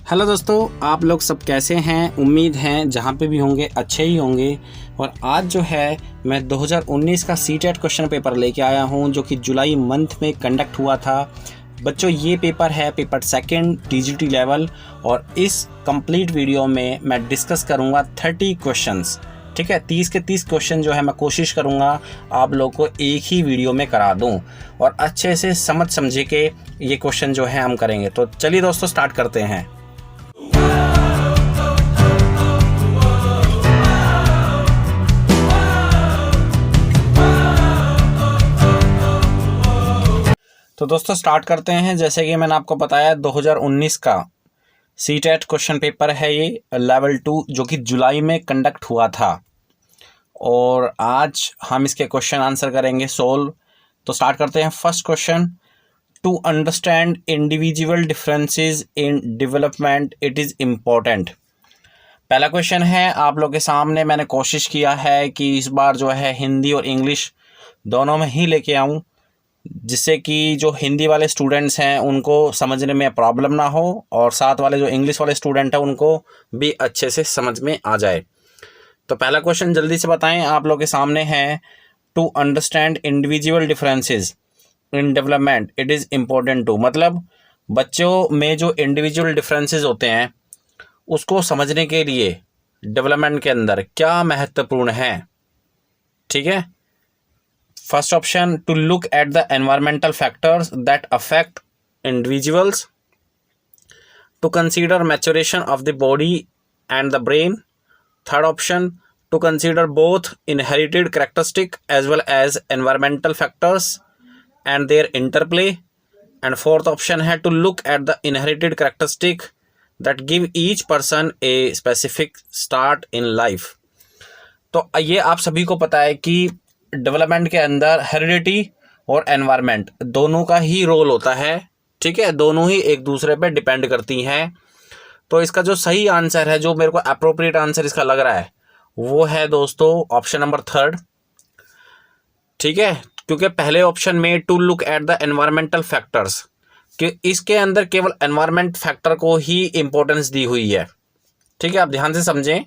Hello दोस्तों, आप लोग सब कैसे हैं। उम्मीद है जहाँ पे भी होंगे अच्छे ही होंगे। और आज जो है मैं 2019 का सीटेट क्वेश्चन पेपर लेके आया हूँ जो कि जुलाई मंथ में कंडक्ट हुआ था। बच्चों, ये पेपर है पेपर सेकंड टीजीटी लेवल और इस कंप्लीट वीडियो में मैं डिस्कस करूँगा 30 क्वेश्चंस। ठीक है, 30 के 30 क्वेश्चन जो है मैं कोशिश करूँगा आप लोग को एक ही वीडियो में करा दूँ और अच्छे से समझे के ये क्वेश्चन जो है हम करेंगे। तो चलिए दोस्तों, स्टार्ट करते हैं। तो दोस्तों स्टार्ट करते हैं। जैसे कि मैंने आपको बताया 2019 का सीटेट क्वेश्चन पेपर है ये लेवल 2 जो कि जुलाई में कंडक्ट हुआ था और आज हम इसके क्वेश्चन आंसर करेंगे सोल्व। तो स्टार्ट करते हैं। First question, to understand individual differences in development it is important. पहला क्वेश्चन है आप लोग के सामने। मैंने कोशिश किया है कि इस बार जो है हिंदी और इंग्लिश दोनों में ही लेके आऊँ जिससे कि जो हिंदी वाले स्टूडेंट्स हैं उनको समझने में प्रॉब्लम ना हो और साथ वाले जो इंग्लिश वाले स्टूडेंट हैं उनको भी अच्छे से समझ में आ जाए। तो पहला क्वेश्चन जल्दी से बताएं, आप लोग के सामने है। To understand individual differences in development it is important to, मतलब बच्चों में जो इंडिविजुअल डिफरेंसेस होते हैं उसको समझने के लिए डेवलपमेंट के अंदर क्या महत्वपूर्ण है। ठीक है, first option, to look at the environmental factors that affect individuals, to consider maturation of the body and the brain. Third option, to consider both inherited characteristic as well as environmental factors and their interplay. And fourth option है to look at the inherited characteristic that give each person a specific start in life. तो ये आप सभी को पता है कि development के अंदर हेरिडिटी और एनवायरनमेंट दोनों का ही रोल होता है। ठीक है, दोनों ही एक दूसरे पे डिपेंड करती हैं। तो इसका जो सही आंसर है, जो मेरे को अप्रोप्रिएट आंसर इसका लग रहा है, वो है दोस्तों ऑप्शन नंबर थर्ड। ठीक है, क्योंकि पहले ऑप्शन में to look at the environmental factors कि इसके अंदर केवल एनवायरमेंट फैक्टर को ही इम्पोर्टेंस दी हुई है। ठीक है, आप ध्यान से समझें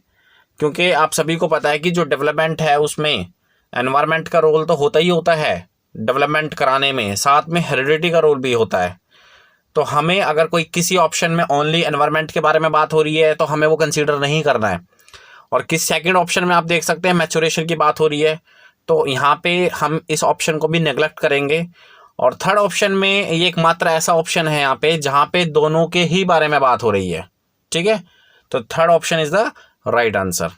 क्योंकि आप सभी को पता है कि जो डेवलपमेंट है उसमें एनवायरनमेंट का रोल तो होता ही होता है डेवलपमेंट कराने में, साथ में हेरिडिटी का रोल भी होता है। तो हमें अगर कोई किसी ऑप्शन में ओनली एनवायरनमेंट के बारे में बात हो रही है तो हमें वो कंसीडर नहीं करना है। और किस सेकंड ऑप्शन में आप देख सकते हैं मैच्योरेशन की बात हो रही है, तो यहाँ पे हम इस ऑप्शन को भी नेग्लेक्ट करेंगे। और थर्ड ऑप्शन में ये एकमात्र ऐसा ऑप्शन है यहाँ पे जहाँ पे दोनों के ही बारे में बात हो रही है। ठीक है, तो third option is the right answer.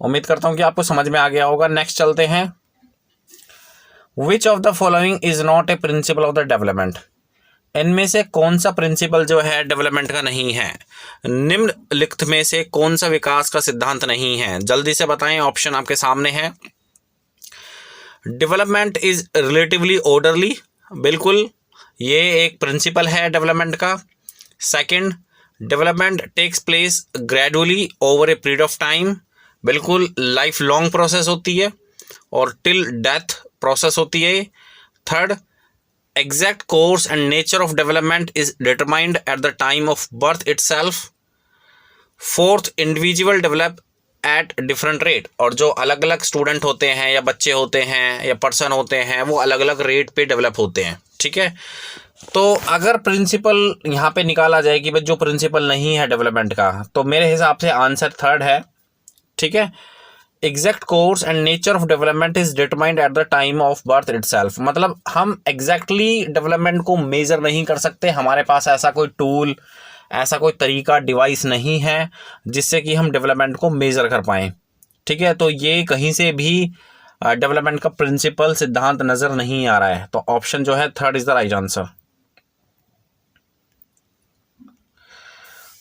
उम्मीद करता हूं कि आपको समझ में आ गया होगा। नेक्स्ट चलते हैं। Which of the following is not a principle of the development. इनमें से कौन सा प्रिंसिपल जो है डेवलपमेंट का नहीं है। निम्नलिखित में से कौन सा विकास का सिद्धांत नहीं है, जल्दी से बताएं। ऑप्शन आपके सामने है। डेवलपमेंट इज रिलेटिवली ऑर्डरली, बिल्कुल ये एक प्रिंसिपल है डेवलपमेंट का। Second, development takes place gradually over a period of time, बिल्कुल लाइफ लॉन्ग प्रोसेस होती है और टिल डेथ प्रोसेस होती है। Third, exact course and nature of development is determined at the time of birth itself. Fourth, individual develop at different rate, और जो अलग अलग स्टूडेंट होते हैं या बच्चे होते हैं या पर्सन होते हैं वो अलग अलग रेट पे डेवलप होते हैं। ठीक है, तो अगर प्रिंसिपल यहाँ पे निकाला जाए कि भाई जो प्रिंसिपल नहीं है डेवलपमेंट का, तो मेरे हिसाब से आंसर थर्ड है। ठीक है, exact course and nature of development is determined at the time of birth itself, मतलब हम एग्जैक्टली डेवलपमेंट को मेजर नहीं कर सकते। हमारे पास ऐसा कोई टूल, ऐसा कोई तरीका, डिवाइस नहीं है जिससे कि हम डेवलपमेंट को मेजर कर पाएँ। ठीक है, तो ये कहीं से भी डेवलपमेंट का प्रिंसिपल सिद्धांत नज़र नहीं आ रहा है। तो ऑप्शन जो है third is the right answer.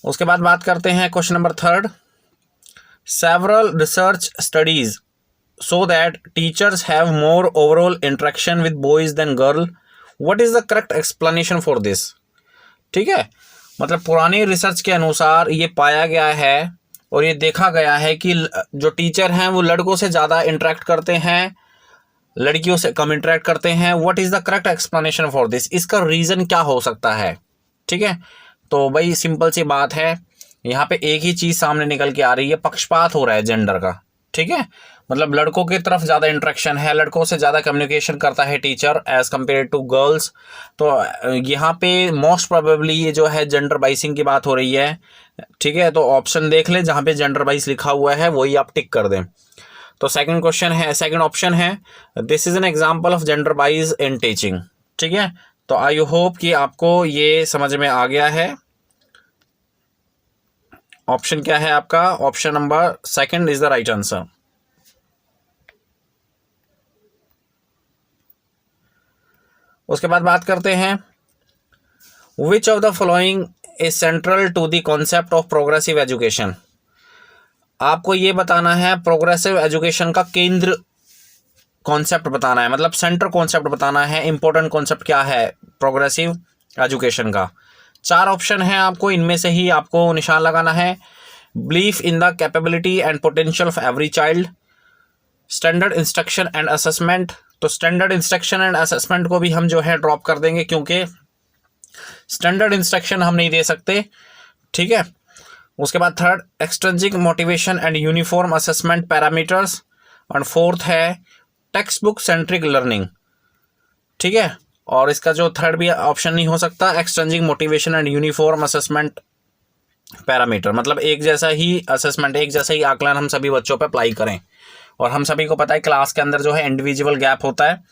उसके बाद बात करते हैं question number third. Several research studies show that teachers have more overall interaction with boys than girls. What is the correct explanation for this? ठीक है, मतलब पुरानी रिसर्च के अनुसार ये पाया गया है और ये देखा गया है कि जो टीचर हैं वो लड़कों से ज़्यादा इंटरेक्ट करते हैं, लड़कियों से कम इंटरेक्ट करते हैं। What is the correct explanation for this, इसका रीज़न क्या हो सकता है। ठीक है, तो भाई सिंपल सी बात है, यहाँ पे एक ही चीज़ सामने निकल के आ रही है, पक्षपात हो रहा है जेंडर का। ठीक है, मतलब लड़कों की तरफ ज़्यादा इंटरेक्शन है, लड़कों से ज़्यादा कम्युनिकेशन करता है teacher as compare to girls. तो यहाँ पे मोस्ट प्रोबेबली ये जो है जेंडर बाइसिंग की बात हो रही है। ठीक है, तो ऑप्शन देख ले जहाँ पे जेंडर बाइस लिखा हुआ है वही आप टिक कर दें। तो सेकंड क्वेश्चन है, सेकंड ऑप्शन है, this is an example of gender बाइस इन टीचिंग। ठीक है, तो आई होप कि आपको ये समझ में आ गया है। ऑप्शन क्या है आपका? Option number second is the right answer. उसके बाद बात करते हैं, which of the following is central to the concept of progressive education. आपको ये बताना है प्रोग्रेसिव एजुकेशन का केंद्र कॉन्सेप्ट बताना है, मतलब सेंटर कॉन्सेप्ट बताना है, इंपॉर्टेंट कॉन्सेप्ट क्या है प्रोग्रेसिव एजुकेशन का। 4 ऑप्शन है आपको, इनमें से ही आपको निशान लगाना है। Belief in the capability and potential of every child, standard instruction and assessment. तो स्टैंडर्ड इंस्ट्रक्शन एंड असेसमेंट को भी हम जो है ड्रॉप कर देंगे, क्योंकि स्टैंडर्ड इंस्ट्रक्शन हम नहीं दे सकते। ठीक है, उसके बाद third, extrinsic motivation and uniform assessment parameters. और फोर्थ है टेक्स्ट बुक सेंट्रिक लर्निंग। ठीक है, और इसका जो थर्ड भी ऑप्शन नहीं हो सकता, extrinsic motivation and uniform assessment parameter, मतलब एक जैसा ही असेसमेंट, एक जैसा ही आकलन हम सभी बच्चों पर अप्लाई करें। और हम सभी को पता है क्लास के अंदर जो है इंडिविजुअल गैप होता है,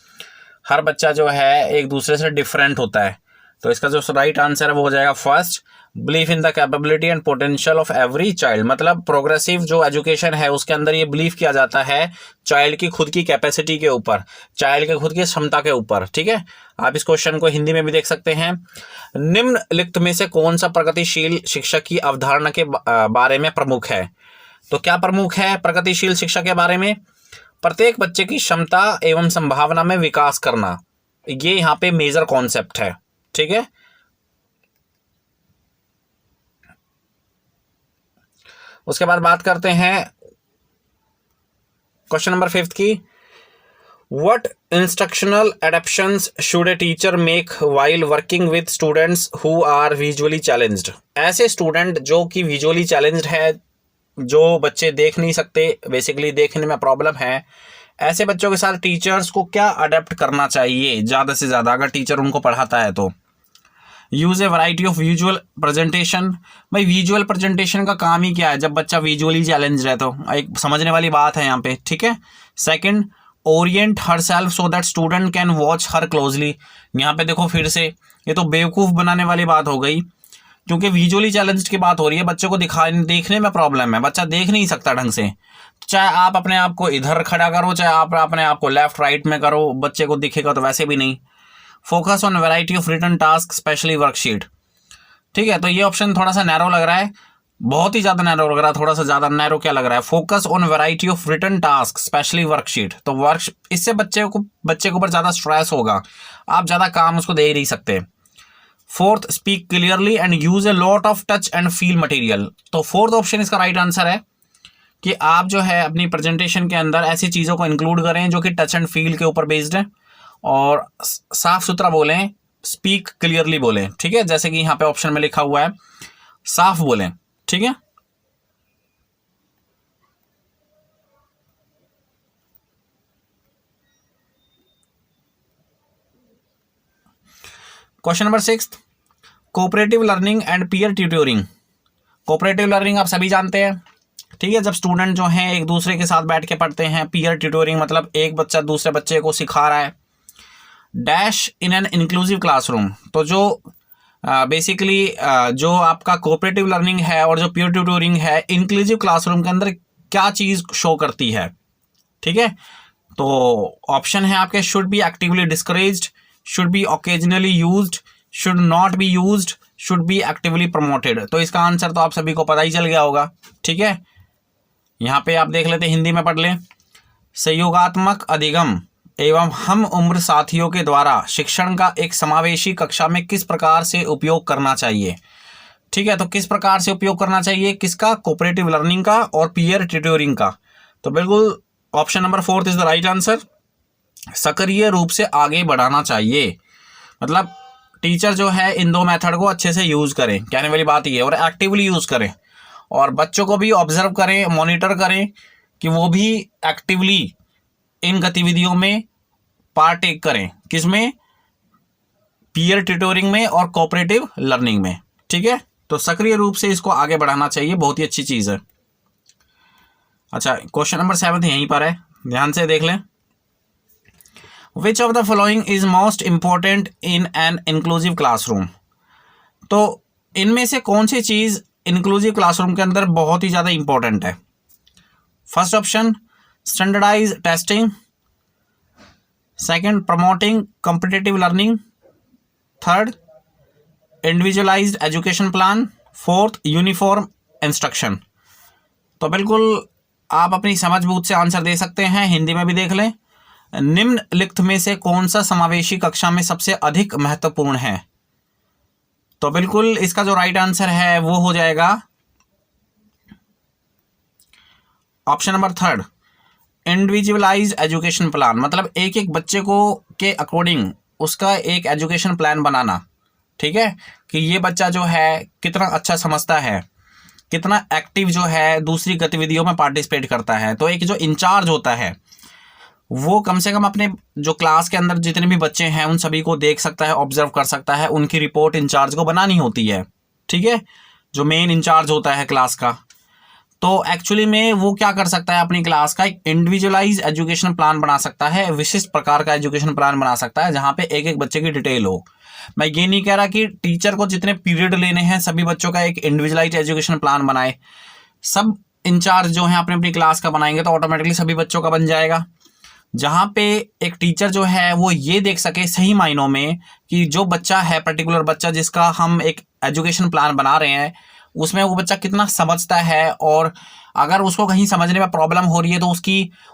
हर बच्चा जो है एक दूसरे से डिफरेंट होता है। तो इसका जो राइट आंसर है वो हो जाएगा first, belief in the capability and potential of every child. मतलब प्रोग्रेसिव जो एजुकेशन है उसके अंदर ये बिलीव किया जाता है चाइल्ड की खुद की कैपेसिटी के ऊपर, चाइल्ड के खुद की क्षमता के ऊपर। ठीक है, आप इस क्वेश्चन को हिंदी में भी देख सकते हैं। निम्नलिखित में से कौन सा प्रगतिशील शिक्षक की अवधारणा के बारे में प्रमुख है? तो क्या प्रमुख है प्रगतिशील शिक्षा के बारे में? प्रत्येक बच्चे की क्षमता एवं संभावना में विकास करना, ये यहाँ पे मेजर कॉन्सेप्ट है। ठीक है, उसके बाद बात करते हैं क्वेश्चन नंबर 5 की। What instructional adaptations should a teacher make while working with students who are visually challenged. ऐसे स्टूडेंट जो कि विजुअली चैलेंज्ड है, जो बच्चे देख नहीं सकते, बेसिकली देखने में प्रॉब्लम है, ऐसे बच्चों के साथ टीचर्स को क्या अडेप्ट करना चाहिए ज़्यादा से ज़्यादा अगर टीचर उनको पढ़ाता है तो? Use A variety of visual presentation. भाई विजुअल प्रेजेंटेशन का काम ही क्या है, जब बच्चा विजुअली चैलेंज है तो एक समझने वाली बात है यहाँ पे। ठीक है, second, Orient her self so that student can watch her closely. यहाँ पे देखो फिर से ये तो बेवकूफ़ बनाने वाली बात हो गई, क्योंकि विजुअली चैलेंज की बात हो रही है, बच्चों को देखने में प्रॉब्लम है, बच्चा देख नहीं सकता ढंग से। चाहे आप अपने आप को इधर खड़ा करो, चाहे आप अपने आप को लेफ्ट राइट में करो, बच्चे को दिखेगा तो वैसे भी नहीं। Focus on variety of written task specially worksheet. ठीक है, तो ये ऑप्शन थोड़ा सा नैरो लग रहा है, बहुत ही ज़्यादा नैरो लग रहा है। थोड़ा सा ज़्यादा नैरो क्या लग रहा है? Focus on variety of written task specially worksheet. तो वर्क, इससे बच्चे के ऊपर ज़्यादा स्ट्रेस होगा, आप ज़्यादा काम उसको दे ही नहीं सकते। Fourth, speak clearly and use a lot of touch and feel material. तो फोर्थ ऑप्शन इसका राइट आंसर है कि आप जो है अपनी प्रेजेंटेशन के अंदर ऐसी चीज़ों को इंक्लूड करें जो कि टच एंड फील के ऊपर बेस्ड है, और साफ सुथरा बोलें, स्पीक क्लियरली बोलें। ठीक है, जैसे कि यहाँ पे ऑप्शन में लिखा हुआ है, साफ बोलें। ठीक है, question number 6, cooperative learning and peer tutoring. Cooperative learning आप सभी जानते हैं। ठीक है, जब स्टूडेंट जो हैं एक दूसरे के साथ बैठ के पढ़ते हैं। पीयर ट्यूटोरिंग मतलब एक बच्चा दूसरे बच्चे को सिखा रहा है। Dash in an inclusive classroom. तो जो बेसिकली जो आपका कोऑपरेटिव लर्निंग है और जो पीयर ट्यूटोरिंग है, इंक्लूसिव क्लासरूम के अंदर क्या चीज़ शो करती है? ठीक है, तो ऑप्शन है आपके, should be actively discouraged, should be occasionally used, should not be used, should be actively promoted. तो इसका आंसर तो आप सभी को पता ही चल गया होगा। ठीक है, यहाँ पे आप देख लेते, हिंदी में पढ़ लें। सहयोगात्मक अधिगम एवं हम उम्र साथियों के द्वारा शिक्षण का एक समावेशी कक्षा में किस प्रकार से उपयोग करना चाहिए? ठीक है, तो किस प्रकार से उपयोग करना चाहिए किसका? कोऑपरेटिव लर्निंग का और पीयर ट्यूटोरिंग का। तो बिल्कुल option number 4 is the right answer. सक्रिय रूप से आगे बढ़ाना चाहिए, मतलब टीचर जो है इन दो मेथड को अच्छे से यूज़ करें, कहने वाली बात ये है, और एक्टिवली यूज़ करें, और बच्चों को भी ऑब्जर्व करें, मॉनिटर करें कि वो भी एक्टिवली इन गतिविधियों में पार्टेक करें, किसमें, पीयर ट्यूटोरिंग में और कोऑपरेटिव लर्निंग में। ठीक है, तो सक्रिय रूप से इसको आगे बढ़ाना चाहिए, बहुत ही अच्छी चीज़ है। अच्छा, क्वेश्चन नंबर 7 यहीं पर है, ध्यान से देख लें। विच of the following is most important in an inclusive classroom. तो इनमें से कौन सी चीज़ इंक्लूसिव क्लासरूम के अंदर बहुत ही ज़्यादा इंपॉर्टेंट है? First option standardise testing, second promoting competitive learning, third individualised education plan, fourth uniform instruction. तो बिल्कुल आप अपनी समझ बूझ से आंसर दे सकते हैं, हिंदी में भी देख लें। निम्नलिखित में से कौन सा समावेशी कक्षा में सबसे अधिक महत्वपूर्ण है? तो बिल्कुल इसका जो राइट आंसर है वो हो जाएगा option number third, individualised education plan. मतलब एक एक बच्चे को के अकॉर्डिंग उसका एक एजुकेशन प्लान बनाना। ठीक है, कि ये बच्चा जो है कितना अच्छा समझता है, कितना एक्टिव जो है दूसरी गतिविधियों में पार्टिसिपेट करता है। तो एक जो इंचार्ज होता है वो कम से कम अपने जो क्लास के अंदर जितने भी बच्चे हैं उन सभी को देख सकता है, ऑब्जर्व कर सकता है, उनकी रिपोर्ट इंचार्ज को बनानी होती है। ठीक है, जो मेन इंचार्ज होता है क्लास का। तो एक्चुअली में वो क्या कर सकता है, अपनी क्लास का एक इंडिविजुअलाइज एजुकेशन प्लान बना सकता है, विशिष्ट प्रकार का एजुकेशन प्लान बना सकता है, जहाँ पे एक एक बच्चे की डिटेल हो। मैं ये नहीं कह रहा कि टीचर को जितने पीरियड लेने हैं सभी बच्चों का एक इंडिविजुअलाइज एजुकेशन प्लान बनाए। सब इंचार्ज जो हैं अपनी अपनी क्लास का बनाएंगे तो ऑटोमेटिकली सभी बच्चों का बन जाएगा। जहाँ पे एक टीचर जो है वो ये देख सके सही मायनों में कि जो बच्चा है, पर्टिकुलर बच्चा जिसका हम एक एजुकेशन प्लान बना रहे हैं, उसमें वो बच्चा कितना समझता है, और अगर उसको कहीं समझने में प्रॉब्लम हो रही है तो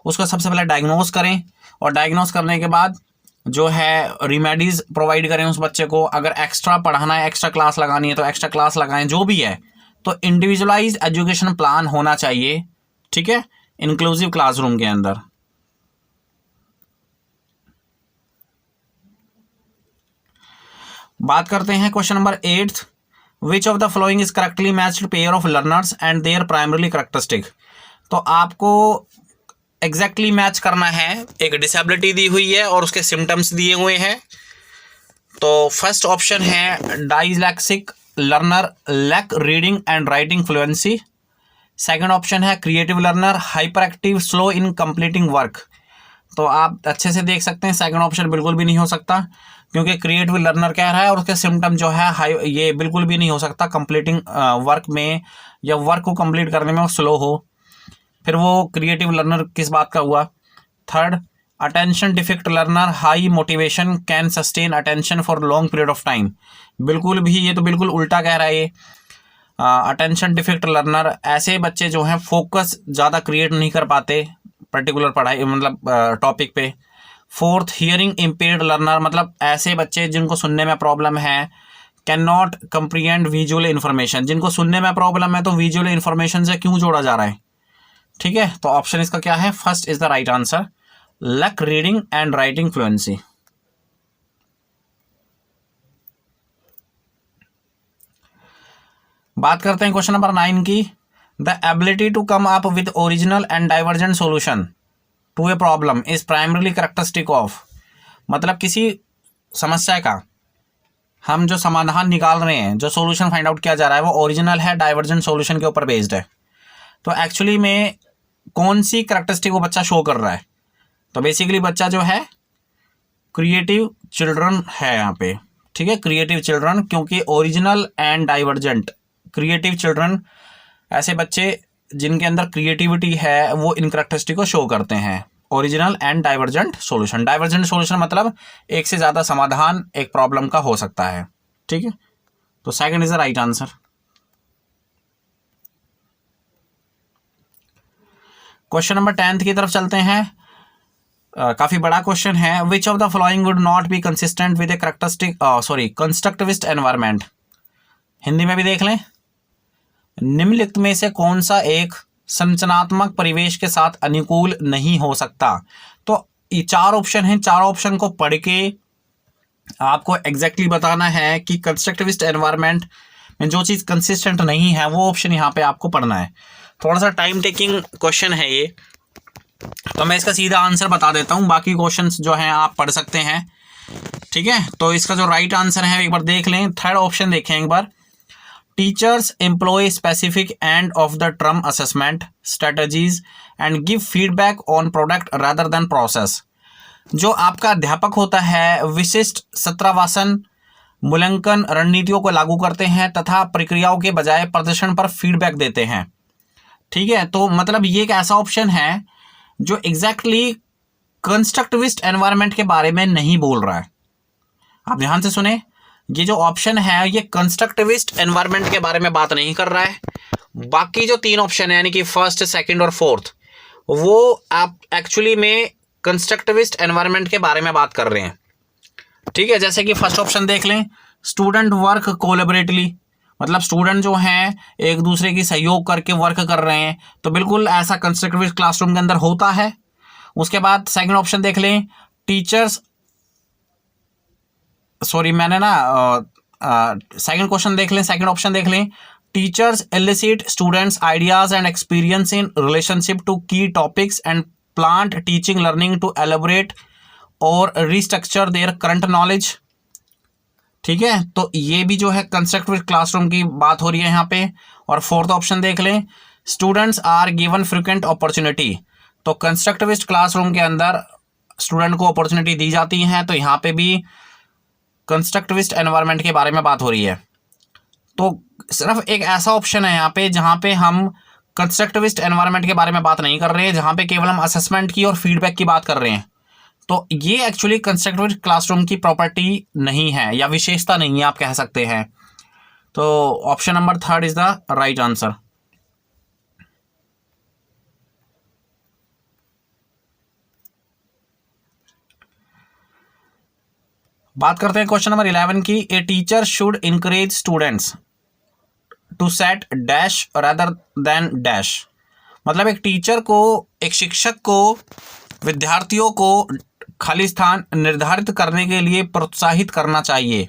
उसको सबसे पहले डायग्नोज करें, और डायग्नोज करने के बाद जो है रिमेडीज प्रोवाइड करें उस बच्चे को। अगर एक्स्ट्रा पढ़ाना है, एक्स्ट्रा क्लास लगानी है तो एक्स्ट्रा क्लास लगाएं, जो भी है। तो इंडिविजुअलाइज एजुकेशन प्लान होना चाहिए। ठीक है, इंक्लूसिव क्लासरूम के अंदर। बात करते हैं question number 8, which of the following is correctly matched pair of learners and there primary characteristic. तो आपको एग्जैक्टली मैच करना है, एक डिसेबिलिटी दी हुई है और उसके सिम्टम्स दिए हुए हैं। तो फर्स्ट ऑप्शन है dyslexic learner lack reading and writing fluency. Second option है creative learner hyperactive slow in completing work. तो आप अच्छे से देख सकते हैं सेकंड ऑप्शन बिल्कुल भी नहीं हो सकता, क्योंकि क्रिएटिव लर्नर कह रहा है और उसके सिम्टम जो है हाई, ये बिल्कुल भी नहीं हो सकता कंप्लीटिंग वर्क में, या वर्क को कंप्लीट करने में वो स्लो हो। फिर वो क्रिएटिव लर्नर किस बात का हुआ? Third, attention deficit learner high motivation can sustain attention for long period of time. बिल्कुल भी, ये तो बिल्कुल उल्टा कह रहा है ये। अटेंशन डिफिक्ट लर्नर, ऐसे बच्चे जो हैं फोकस ज़्यादा क्रिएट नहीं कर पाते पर्टिकुलर पढ़ाई मतलब टॉपिक पे। फोर्थ, हियरिंग इम्पेयर्ड लर्नर, मतलब ऐसे बच्चे जिनको सुनने में प्रॉब्लम है, can not comprehend visual information. जिनको सुनने में प्रॉब्लम है तो विजुअल इन्फॉर्मेशन से क्यों जोड़ा जा रहा है? ठीक है, तो ऑप्शन इसका क्या है? First is the right answer, lack reading and writing fluency. बात करते हैं क्वेश्चन नंबर 9 की। The ability to come up with original and divergent solution to a problem is primarily characteristic of. मतलब किसी समस्या का हम जो समाधान निकाल रहे हैं, जो सोल्यूशन फाइंड आउट किया जा रहा है, वो ओरिजिनल है, डाइवर्जेंट सोल्यूशन के ऊपर बेस्ड है। तो एक्चुअली में कौन सी कैरेक्टरिस्टिक वो बच्चा शो कर रहा है? तो बेसिकली बच्चा जो है क्रिएटिव चिल्ड्रन है यहाँ पे। ठीक है, क्रिएटिव चिल्ड्रन, क्योंकि original and divergent, creative children ऐसे बच्चे जिनके अंदर क्रिएटिविटी है वो इन कैरेक्टरिस्टिक को शो करते हैं। Original and divergent solution, divergent solution मतलब एक से ज़्यादा समाधान एक प्रॉब्लम का हो सकता है। ठीक है, तो second is the right answer. Question number 10 की तरफ चलते हैं। काफ़ी बड़ा क्वेश्चन है। विच of the following would not be consistent with A constructivist environment. Hindi में भी देख लें। निम्नलिखित में से कौन सा एक संरचनात्मक परिवेश के साथ अनुकूल नहीं हो सकता? तो ये चार ऑप्शन हैं, चार ऑप्शन को पढ़ के आपको एग्जैक्टली बताना है कि कंस्ट्रक्टिविस्ट एनवायरनमेंट में जो चीज़ कंसिस्टेंट नहीं है वो ऑप्शन यहाँ पे आपको पढ़ना है। थोड़ा सा टाइम टेकिंग क्वेश्चन है ये, तो मैं इसका सीधा आंसर बता देता हूँ, बाकी क्वेश्चंस जो हैं आप पढ़ सकते हैं। ठीक है, तो इसका जो राइट आंसर है एक बार देख लें, थर्ड ऑप्शन देखें एक बार। Teachers employ specific end of the term assessment strategies and give feedback on product rather than process. जो आपका अध्यापक होता है विशिष्ट सत्रावासन मूल्यांकन रणनीतियों को लागू करते हैं तथा प्रक्रियाओं के बजाय प्रदर्शन पर फीडबैक देते हैं। ठीक है, तो मतलब ये एक ऐसा ऑप्शन है जो एग्जैक्टली कंस्ट्रक्टिविस्ट एनवायरनमेंट के बारे में नहीं बोल रहा है। आप ध्यान से सुने, ये जो ऑप्शन है ये कंस्ट्रक्टिविस्ट एनवायरनमेंट के बारे में बात नहीं कर रहा है। बाकी जो तीन ऑप्शन है यानी कि फर्स्ट, सेकंड और फोर्थ, वो आप एक्चुअली में कंस्ट्रक्टिविस्ट एनवायरनमेंट के बारे में बात कर रहे हैं। ठीक है, जैसे कि फर्स्ट ऑप्शन देख लें, स्टूडेंट वर्क कोलैबोरेटिवली, मतलब स्टूडेंट जो हैं एक दूसरे की सहयोग करके वर्क कर रहे हैं, तो बिल्कुल ऐसा कंस्ट्रक्टिविस्ट क्लासरूम के अंदर होता है। उसके बाद सेकंड ऑप्शन देख लें, टीचर्स सॉरी मैंने ना सेकंड क्वेश्चन देख लें, सेकंड ऑप्शन देख लें, teachers elicit students ideas and experience in relationship to key topics and plant teaching learning to elaborate और रिस्ट्रक्चर देयर करंट नॉलेज। ठीक है, तो ये भी जो है कंस्ट्रक्टिव क्लासरूम की बात हो रही है यहाँ पे। और फोर्थ ऑप्शन देख लें, students are given frequent opportunity, तो कंस्ट्रक्टिविस्ट क्लासरूम के अंदर स्टूडेंट को अपॉर्चुनिटी दी जाती है, तो यहाँ पे भी कंस्ट्रक्टिविस्ट एनवायरनमेंट के बारे में बात हो रही है। तो सिर्फ एक ऐसा ऑप्शन है यहाँ पे जहाँ पे हम कंस्ट्रक्टिविस्ट एनवायरनमेंट के बारे में बात नहीं कर रहे हैं, जहाँ पे केवल हम असेसमेंट की और फीडबैक की बात कर रहे हैं। तो ये एक्चुअली कंस्ट्रक्टिव क्लासरूम की प्रॉपर्टी नहीं है या विशेषता नहीं है, आप कह सकते हैं। तो option number third is the right answer. बात करते हैं क्वेश्चन नंबर 11 की। A teacher should encourage students to set dash rather than dash, मतलब एक टीचर को, एक शिक्षक को विद्यार्थियों को खाली स्थान निर्धारित करने के लिए प्रोत्साहित करना चाहिए।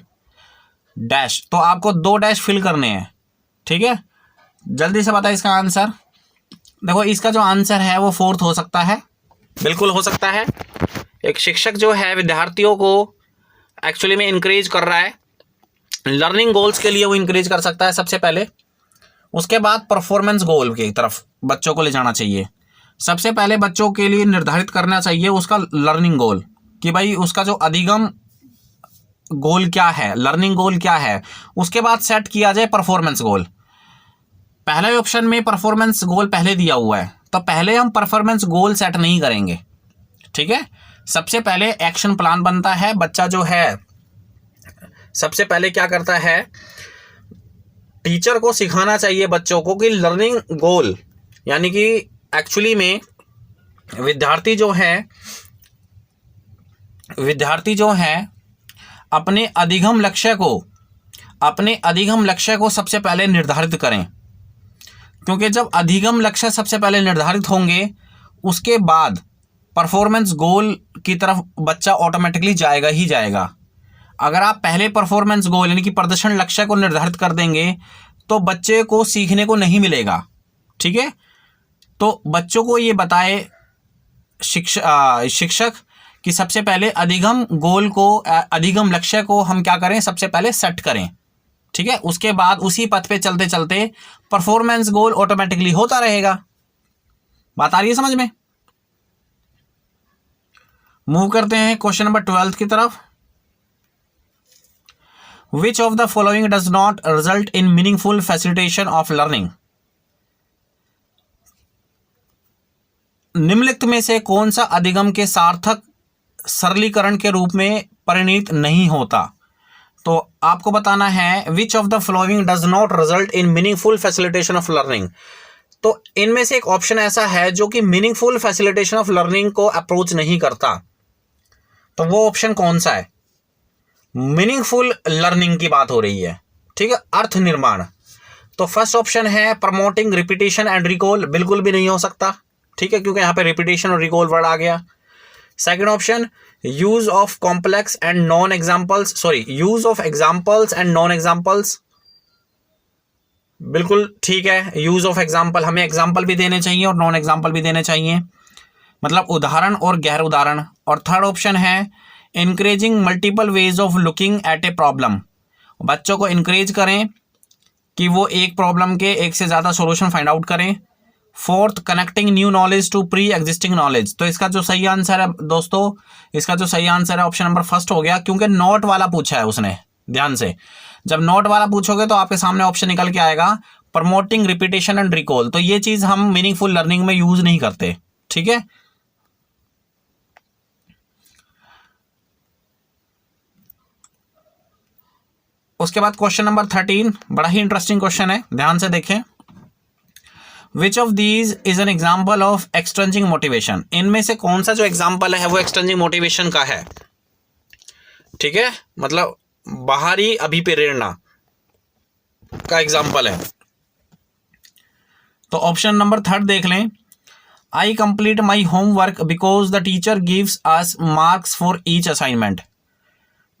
डैश, तो आपको 2 डैश फिल करने हैं। ठीक है, जल्दी से बताइए इसका आंसर। देखो इसका जो आंसर है वो फोर्थ हो सकता है, बिल्कुल हो सकता है। एक शिक्षक जो है विद्यार्थियों को एक्चुअली में इंकरेज कर रहा है, लर्निंग गोल्स के लिए वो इंकरेज कर सकता है सबसे पहले। उसके बाद परफॉर्मेंस गोल की तरफ बच्चों को ले जाना चाहिए। सबसे पहले बच्चों के लिए निर्धारित करना चाहिए उसका लर्निंग गोल, कि भाई उसका जो अधिगम गोल क्या है, लर्निंग गोल क्या है। उसके बाद सेट किया जाए परफॉर्मेंस गोल। पहले ऑप्शन में परफॉर्मेंस गोल पहले दिया हुआ है, तो पहले हम परफॉर्मेंस गोल सेट नहीं करेंगे। ठीक है, सबसे पहले एक्शन प्लान बनता है। बच्चा जो है सबसे पहले क्या करता है, टीचर को सिखाना चाहिए बच्चों को कि लर्निंग गोल, यानी कि एक्चुअली में विद्यार्थी जो है अपने अधिगम लक्ष्य को सबसे पहले निर्धारित करें, क्योंकि जब अधिगम लक्ष्य सबसे पहले निर्धारित होंगे उसके बाद परफॉर्मेंस गोल की तरफ बच्चा ऑटोमेटिकली जाएगा ही जाएगा। अगर आप पहले परफॉर्मेंस गोल यानी कि प्रदर्शन लक्ष्य को निर्धारित कर देंगे तो बच्चे को सीखने को नहीं मिलेगा। ठीक है, तो बच्चों को ये बताए शिक्षक कि सबसे पहले अधिगम गोल को, अधिगम लक्ष्य को हम क्या करें, सबसे पहले सेट करें। ठीक है, उसके बाद उसी पथ पे चलते चलते परफॉर्मेंस गोल ऑटोमेटिकली होता रहेगा। बात आ रही है समझ में? मूव करते हैं क्वेश्चन नंबर 12 की तरफ। Which of the following does not result in meaningful facilitation of learning? निम्नलिखित में से कौन सा अधिगम के सार्थक सरलीकरण के रूप में परिणत नहीं होता? तो आपको बताना है which of the following does not result in meaningful facilitation of learning। तो इनमें से एक ऑप्शन ऐसा है जो कि मीनिंगफुल फैसिलिटेशन ऑफ लर्निंग को अप्रोच नहीं करता, तो वो ऑप्शन कौन सा है? मीनिंगफुल लर्निंग की बात हो रही है। ठीक है, अर्थ निर्माण। तो फर्स्ट ऑप्शन है प्रमोटिंग रिपीटिशन एंड रिकॉल, बिल्कुल भी नहीं हो सकता। ठीक है, क्योंकि यहाँ पे रिपीटिशन और रिकॉल वर्ड आ गया। Second option use of complex and non examples, sorry use of examples and non examples, बिल्कुल ठीक है। यूज ऑफ एग्जाम्पल, हमें एग्जाम्पल भी देने चाहिए और नॉन एग्जाम्पल भी देने चाहिए, मतलब उदाहरण और गैर उदाहरण। और थर्ड ऑप्शन है encouraging multiple ways of looking at a problem, बच्चों को इनकरेज करें कि वो एक प्रॉब्लम के एक से ज़्यादा सॉल्यूशन फाइंड आउट करें। Fourth, connecting new knowledge to pre existing knowledge. तो इसका जो सही आंसर है दोस्तों, इसका जो सही आंसर है ऑप्शन नंबर फर्स्ट हो गया, क्योंकि नोट वाला पूछा है उसने। ध्यान से, जब नोट वाला पूछोगे तो आपके सामने ऑप्शन निकल के आएगा प्रमोटिंग रिपीटेशन एंड रिकॉल। तो ये चीज़ हम मीनिंगफुल लर्निंग में यूज नहीं करते, ठीक है। उसके बाद क्वेश्चन नंबर 13, बड़ा ही इंटरेस्टिंग क्वेश्चन है, ध्यान से देखें। Which of these is an example of extrinsic motivation, इनमें से कौन सा जो एग्जाम्पल है वो एक्सट्रिंसिक मोटिवेशन का है, ठीक है, मतलब बाहरी अभिप्रेरणा का एग्जाम्पल है। तो ऑप्शन नंबर थर्ड देख लें, आई complete my homework because the teacher gives us marks for each assignment,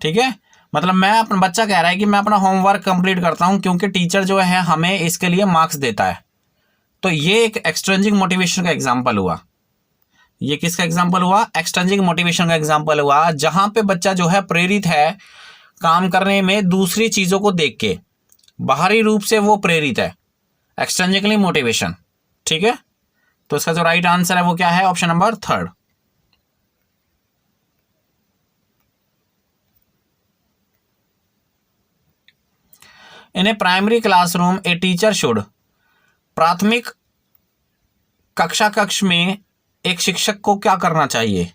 ठीक है, मतलब मैं अपना बच्चा कह रहा है कि मैं अपना होमवर्क कंप्लीट करता हूं क्योंकि टीचर जो है हमें इसके लिए मार्क्स देता है। तो ये एक एक्सट्रिंसिक मोटिवेशन का एग्जाम्पल हुआ। ये किसका एग्जाम्पल हुआ? एक्सट्रिंसिक मोटिवेशन का एग्जाम्पल हुआ, जहां पे बच्चा जो है प्रेरित है काम करने में दूसरी चीजों को देख के, बाहरी रूप से वो प्रेरित है, एक्सट्रिंसिकली मोटिवेशन, ठीक है। तो इसका जो राइट आंसर है वो क्या है? Option number third. In A primary classroom A teacher should, प्राथमिक कक्ष में एक शिक्षक को क्या करना चाहिए?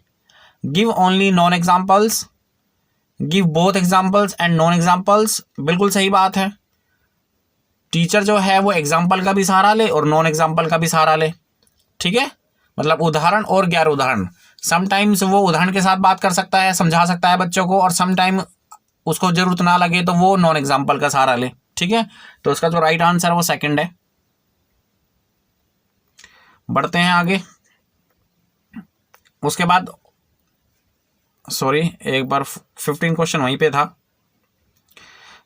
Give only non examples, give both examples and non examples. बिल्कुल सही बात है, टीचर जो है वो एग्जाम्पल का भी सहारा ले और नॉन एग्जाम्पल का भी सहारा ले, ठीक है, मतलब उदाहरण और गैर उदाहरण। समटाइम्स वो उदाहरण के साथ बात कर सकता है, समझा सकता है बच्चों को, और समटाइम उसको जरूरत ना लगे तो वो नॉन एग्जाम्पल का सहारा ले, ठीक है। तो उसका जो राइट आंसर है वो सेकंड है। बढ़ते हैं आगे। उसके बाद सॉरी, एक बार 15 क्वेश्चन वहीं पे था,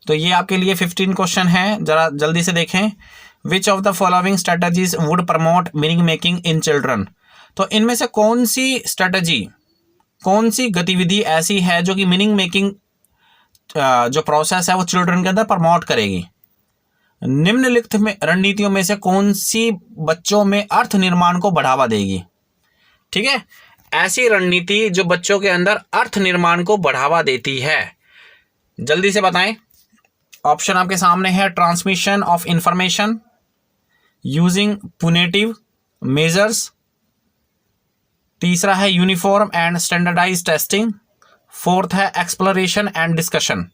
तो ये आपके लिए 15 क्वेश्चन है, जरा जल्दी से देखें। विच of the following strategies would promote meaning making in children, तो इनमें से कौन सी स्ट्रेटजी, कौन सी गतिविधि ऐसी है जो कि मीनिंग मेकिंग जो प्रोसेस है वो चिल्ड्रन के अंदर प्रमोट करेगी? निम्नलिखित में रणनीतियों में से कौन सी बच्चों में अर्थ निर्माण को बढ़ावा देगी? ठीक है, ऐसी रणनीति जो बच्चों के अंदर अर्थ निर्माण को बढ़ावा देती है, जल्दी से बताएं। ऑप्शन आपके सामने है, transmission of information using punitive measures, तीसरा है uniform and standardize testing, fourth है एक्सप्लोरेशन एंड डिस्कशन।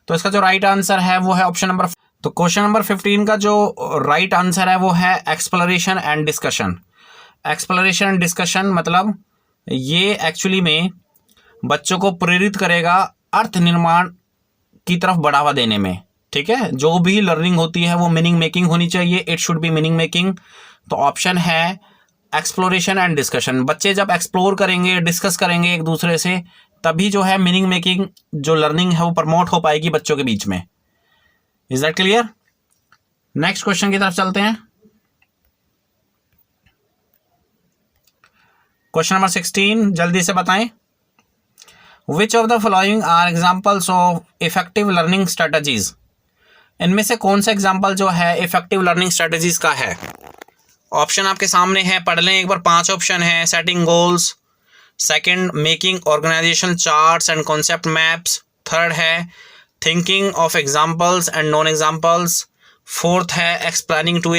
तो इसका जो राइट आंसर है वो है ऑप्शन नंबर, तो क्वेश्चन नंबर 15 का जो राइट आंसर है वो है exploration and discussion. Exploration and discussion मतलब ये एक्चुअली में बच्चों को प्रेरित करेगा अर्थ निर्माण की तरफ बढ़ावा देने में, ठीक है। जो भी लर्निंग होती है वो मीनिंग मेकिंग होनी चाहिए, it should be meaning making. तो ऑप्शन है एक्सप्लोरेशन एंड डिस्कशन। बच्चे जब एक्सप्लोर करेंगे, डिस्कस करेंगे एक दूसरे से, तभी जो है मीनिंग मेकिंग जो लर्निंग है वो प्रमोट हो पाएगी बच्चों के बीच में। Is that clear? Next question की तरफ चलते हैं। क्वेश्चन नंबर 16, जल्दी से बताएं। Which of the following are examples of effective learning strategies, इनमें से कौन सा एग्जाम्पल जो है इफेक्टिव लर्निंग स्ट्रेटजीज का है? ऑप्शन आपके सामने है, पढ़ लें एक बार। 5 ऑप्शन है। Setting goals, second making organization charts and concept maps, third है thinking of examples and non examples, fourth है explaining to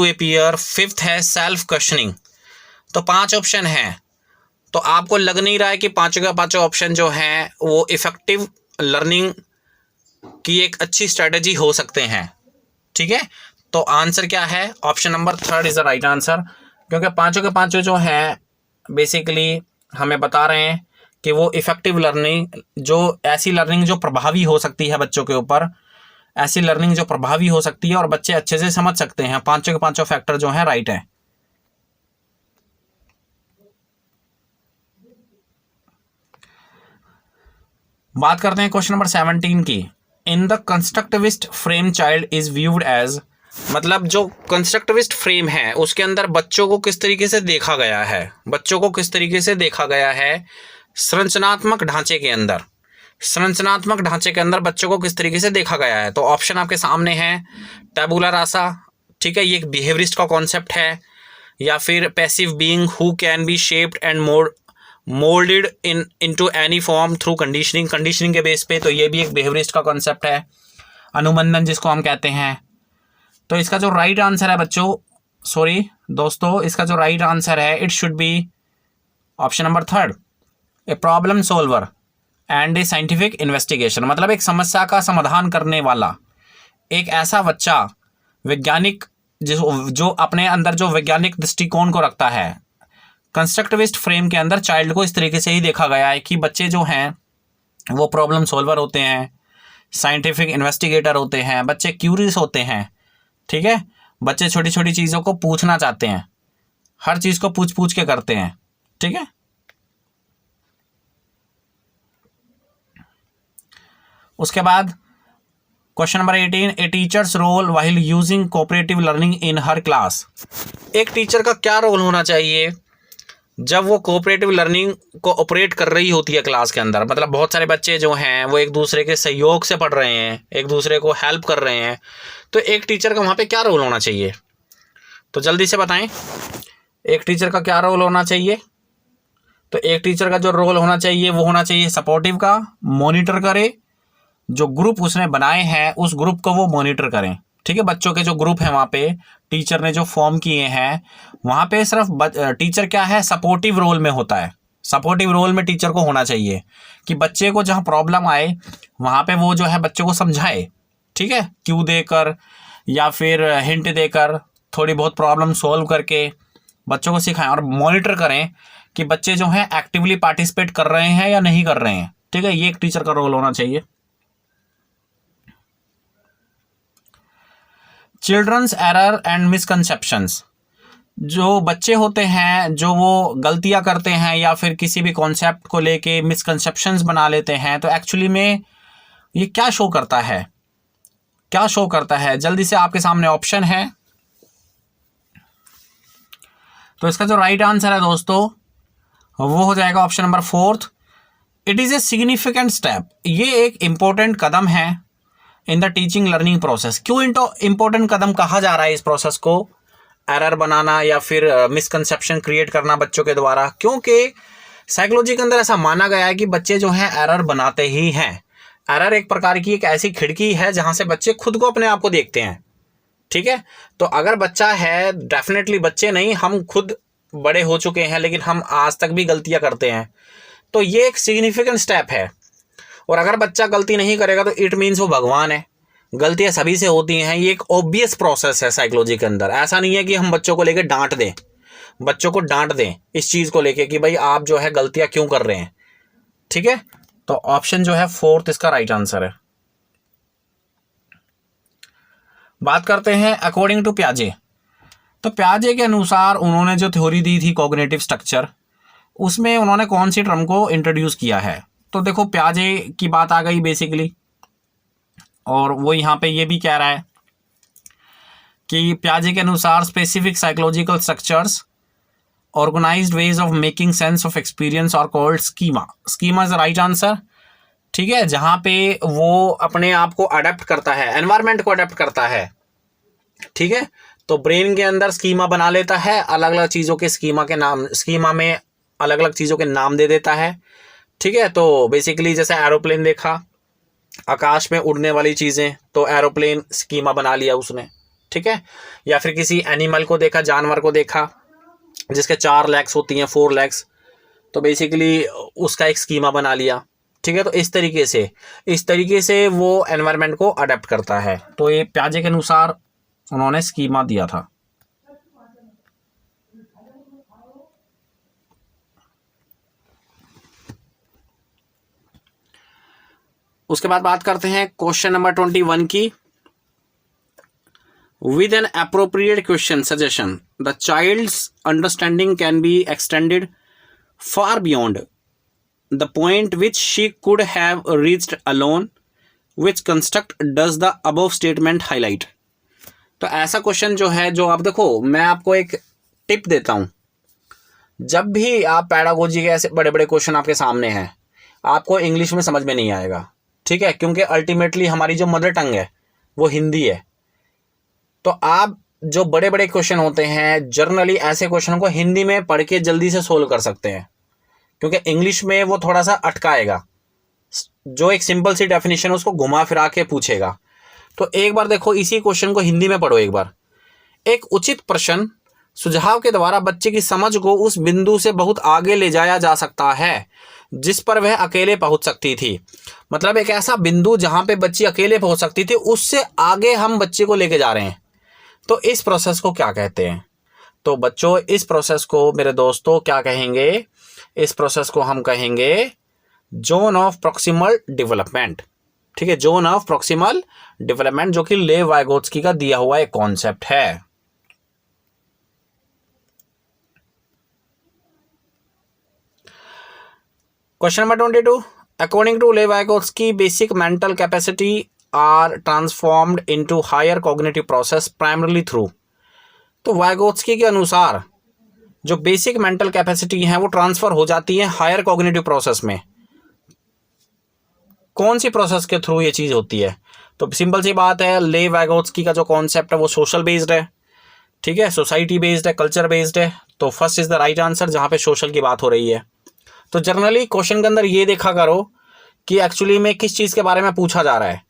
a peer, fifth है सेल्फ क्वेश्चनिंग। तो 5 ऑप्शन है, तो आपको लग नहीं रहा है कि पांचों का पांचों ऑप्शन जो हैं वो इफेक्टिव लर्निंग की एक अच्छी स्ट्रेटजी हो सकते हैं, ठीक है। तो आंसर क्या है? Option number third is the right answer, क्योंकि पांचों के पांचों जो हैं बेसिकली हमें बता रहे हैं कि वो इफेक्टिव लर्निंग, जो ऐसी लर्निंग जो प्रभावी हो सकती है बच्चों के ऊपर, ऐसी लर्निंग जो प्रभावी हो सकती है और बच्चे अच्छे से समझ सकते हैं। पांचों के पांचों फैक्टर जो हैं राइट है। बात करते हैं क्वेश्चन नंबर 17 की। In the constructivist frame child is viewed as, मतलब जो कंस्ट्रक्टिविस्ट फ्रेम है उसके अंदर बच्चों को किस तरीके से देखा गया है, बच्चों को किस तरीके से देखा गया है संरचनात्मक ढांचे के अंदर, संरचनात्मक ढांचे के अंदर बच्चों को किस तरीके से देखा गया है। तो ऑप्शन आपके सामने है, टैबुला रासा, ठीक है, ये एक बिहेवियरिस्ट का कॉन्सेप्ट है, या फिर passive being who can be shaped and moulded into any form through conditioning, conditioning के बेस पे, तो ये भी एक बिहेवियरिस्ट का कॉन्सेप्ट है, अनुबंधन जिसको हम कहते हैं। तो इसका जो राइट आंसर है बच्चों, सॉरी दोस्तों, इसका जो राइट आंसर है it should be option number 3, a problem solver and A scientific investigation. मतलब एक समस्या का समाधान करने वाला एक ऐसा बच्चा, वैज्ञानिक जो अपने अंदर जो वैज्ञानिक दृष्टिकोण को रखता है। कंस्ट्रक्टिविस्ट फ्रेम के अंदर चाइल्ड को इस तरीके से ही देखा गया है कि बच्चे जो हैं वो प्रॉब्लम सोल्वर होते हैं, साइंटिफिक इन्वेस्टिगेटर होते हैं, बच्चे क्यूरियस होते हैं, ठीक है, बच्चे छोटी छोटी चीज़ों को पूछना चाहते हैं, हर चीज़ को पूछ पूछ के करते हैं, ठीक है। उसके बाद question number 18, a teacher's role while using cooperative learning in her class. एक टीचर का क्या रोल होना चाहिए जब वो कोऑपरेटिव लर्निंग को ऑपरेट कर रही होती है क्लास के अंदर। मतलब बहुत सारे बच्चे जो हैं वो एक दूसरे के सहयोग से पढ़ रहे हैं, एक दूसरे को हेल्प कर रहे हैं, तो एक टीचर का वहाँ पे क्या रोल होना चाहिए, तो जल्दी से बताएं, एक टीचर का क्या रोल होना चाहिए। तो एक टीचर का जो रोल होना चाहिए वो होना चाहिए सपोर्टिव का, मॉनिटर करे, जो ग्रुप उसने बनाए हैं उस ग्रुप को वो मॉनिटर करें, ठीक है। बच्चों के जो ग्रुप हैं वहाँ पे टीचर ने जो फॉर्म किए हैं वहाँ पे सिर्फ टीचर क्या है, सपोर्टिव रोल में होता है। सपोर्टिव रोल में टीचर को होना चाहिए कि बच्चे को जहाँ प्रॉब्लम आए वहाँ पे वो जो है बच्चे को समझाए, ठीक है, क्यू देकर या फिर हिंट देकर थोड़ी बहुत प्रॉब्लम सॉल्व करके बच्चों को सिखाएं, और मॉनिटर करें कि बच्चे जो हैं एक्टिवली पार्टिसिपेट कर रहे हैं या नहीं कर रहे हैं, ठीक है। ये एक टीचर का रोल होना चाहिए। चिल्ड्रंस एरर एंड मिसकंसेप्शंस, जो बच्चे होते हैं जो वो गलतियां करते हैं या फिर किसी भी कॉन्सेप्ट को लेके मिसकंसेप्शंस बना लेते हैं, तो एक्चुअली में ये क्या शो करता है, क्या शो करता है। जल्दी से आपके सामने ऑप्शन है, तो इसका जो राइट आंसर है दोस्तों वो हो जाएगा option number 4, it is a significant step. ये एक इंपॉर्टेंट कदम है in the teaching learning process. क्यों इंपॉर्टेंट कदम कहा जा रहा है इस प्रोसेस को, एरर बनाना या फिर मिसकंसेप्शन क्रिएट करना बच्चों के द्वारा, क्योंकि साइकोलॉजी के अंदर ऐसा माना गया है कि बच्चे जो हैं एरर बनाते ही हैं। एरर एक प्रकार की एक ऐसी खिड़की है जहां से बच्चे खुद को अपने आप को देखते हैं, ठीक है। तो अगर बच्चा है, डेफिनेटली बच्चे नहीं, हम खुद बड़े हो चुके हैं लेकिन हम आज तक भी गलतियां करते हैं, तो ये एक सिग्निफिकेंट स्टेप है। और अगर बच्चा गलती नहीं करेगा तो इट मीन्स वो भगवान है। गलतियां सभी से होती हैं, ये एक ऑब्वियस प्रोसेस है साइकोलॉजी के अंदर। ऐसा नहीं है कि हम बच्चों को लेकर डांट दें, बच्चों को डांट दें इस चीज़ को लेके कि भाई आप जो है गलतियां क्यों कर रहे हैं, ठीक है। तो ऑप्शन जो है 4 इसका राइट आंसर है। बात करते हैं अकॉर्डिंग टू प्याजे। तो प्याजे के अनुसार उन्होंने जो थ्योरी दी थी कॉग्निटिव स्ट्रक्चर, उसमें उन्होंने कौन सी टर्म को इंट्रोड्यूस किया है। तो देखो प्याजे की बात आ गई बेसिकली, और वो यहाँ पे ये भी कह रहा है कि प्याजे के अनुसार specific psychological structures organised ways of making sense of experience are called schema. Schema is the right answer, ठीक है, जहाँ पे वो अपने आप को अडेप्ट करता है, एनवायरनमेंट को अडेप्ट करता है, ठीक है। तो ब्रेन के अंदर स्कीमा बना लेता है, अलग अलग चीज़ों के स्कीमा के नाम, स्कीमा में अलग अलग चीज़ों के नाम दे देता है, ठीक है। तो बेसिकली जैसे एरोप्लेन देखा, आकाश में उड़ने वाली चीज़ें, तो एरोप्लेन स्कीमा बना लिया उसने, ठीक है। या फिर किसी एनिमल को देखा, जानवर को देखा जिसके 4 लेग्स होती हैं, 4 लेग्स, तो बेसिकली उसका एक स्कीमा बना लिया, ठीक है। तो इस तरीके से वो एनवायरनमेंट को अडेप्ट करता है। तो ये प्याजे के अनुसार उन्होंने स्कीमा दिया था। उसके बाद बात करते हैं क्वेश्चन नंबर 21 की। With an appropriate question suggestion the child's understanding can be extended far beyond the point which she could have reached alone, which construct does the above statement highlight. तो ऐसा क्वेश्चन जो है, जो आप देखो, मैं आपको एक टिप देता हूँ, जब भी आप पैडागोजी के ऐसे बड़े बड़े क्वेश्चन आपके सामने हैं, आपको इंग्लिश में समझ में नहीं आएगा, ठीक है, क्योंकि अल्टीमेटली हमारी जो मदर टंग है वो हिंदी है। तो आप जो बड़े बड़े क्वेश्चन होते हैं, जर्नली ऐसे क्वेश्चन को हिंदी में पढ़ के जल्दी से सोल्व कर सकते हैं, क्योंकि इंग्लिश में वो थोड़ा सा अटकाएगा, जो एक सिंपल सी डेफिनेशन है उसको घुमा फिरा के पूछेगा। तो एक बार देखो, इसी क्वेश्चन को हिंदी में पढ़ो एक बार। एक उचित प्रश्न सुझाव के द्वारा बच्चे की समझ को उस बिंदु से बहुत आगे ले जाया जा सकता है जिस पर वह अकेले पहुंच सकती थी। मतलब एक ऐसा बिंदु जहां पे बच्ची अकेले पहुंच सकती थी, उससे आगे हम बच्चे को लेके जा रहे हैं। तो इस प्रोसेस को क्या कहते हैं? तो बच्चों, इस प्रोसेस को मेरे दोस्तों क्या कहेंगे? इस प्रोसेस को हम कहेंगे जोन ऑफ प्रॉक्सिमल डेवलपमेंट। ठीक है, जोन ऑफ प्रॉक्सिमल डेवलपमेंट, जो कि लेव वाइगोत्स्की का दिया हुआ एक कॉन्सेप्ट है। Question number 22, according to Lev Vygotsky basic mental capacity are transformed into higher cognitive process primarily through. तो वाइगोत्स्की के अनुसार जो बेसिक मेंटल कैपेसिटी है वो ट्रांसफर हो जाती है हायर कॉग्निटिव प्रोसेस में। कौन सी प्रोसेस के थ्रू ये चीज होती है? तो सिंपल सी बात है, लेव वाइगोत्स्की का जो कॉन्सेप्ट है वो सोशल बेस्ड है, ठीक है, सोसाइटी बेस्ड है, कल्चर बेस्ड है। तो first is the right answer, जहां पे सोशल की बात हो रही है। तो जनरली क्वेश्चन के अंदर ये देखा करो कि एक्चुअली में किस चीज के बारे में पूछा जा रहा है,